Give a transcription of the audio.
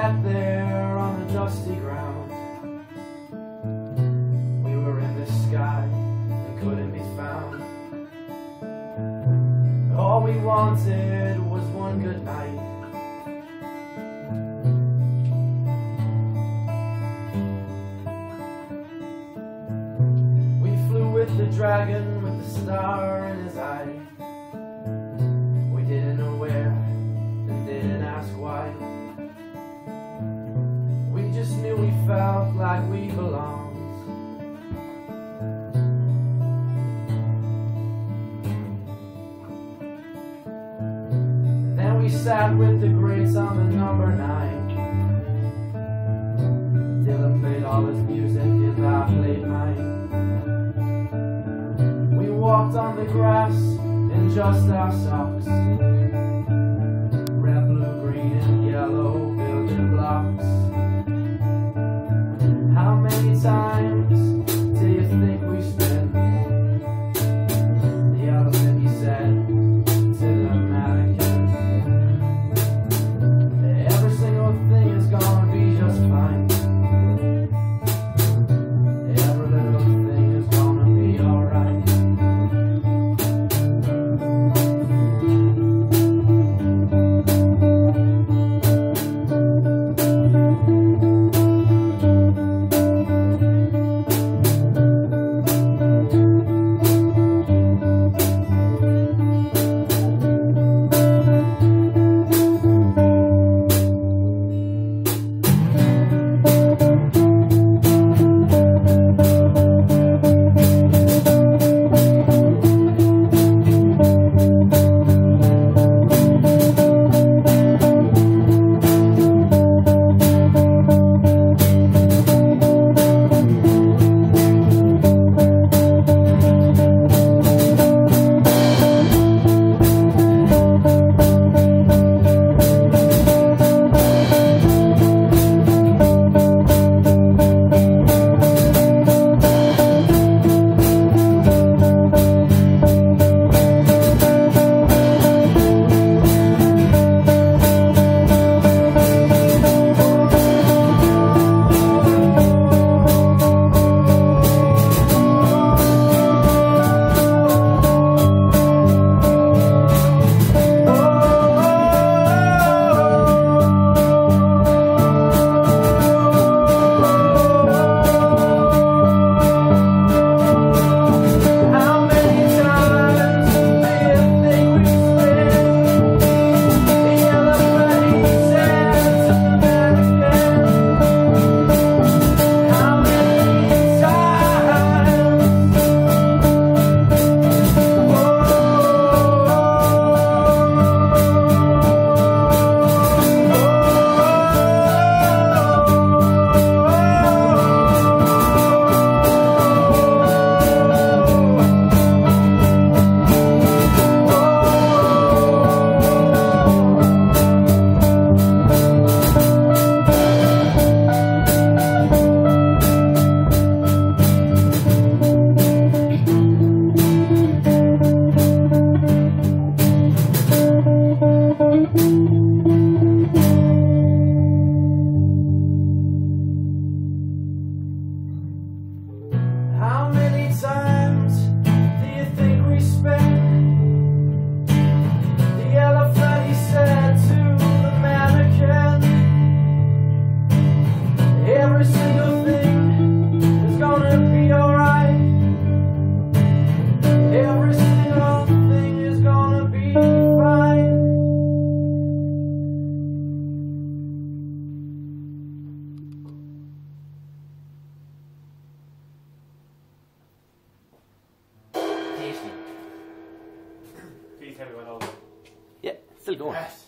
sat there on the dusty ground. We were in the sky that couldn't be found. All we wanted was one good night. We flew with the dragon with the star in his eye. We didn't know where and didn't ask why. We just knew we felt like we belonged. Then we sat with the greats on the number 9. Dylan played all his music and I played mine. We walked on the grass in just our socks. Red, blue, green, and yellow building blocks. How many times do you think we spent? The elephant, he said to the mannequin, every single thing is gonna be just fine. Every little thing is gonna be alright. How many times do you think we spent? The elephant, he said to the mannequin, every single thing is gonna be alright. Every single thing is gonna be fine. Tasty. Please have it went over. Yeah, still going. Yes.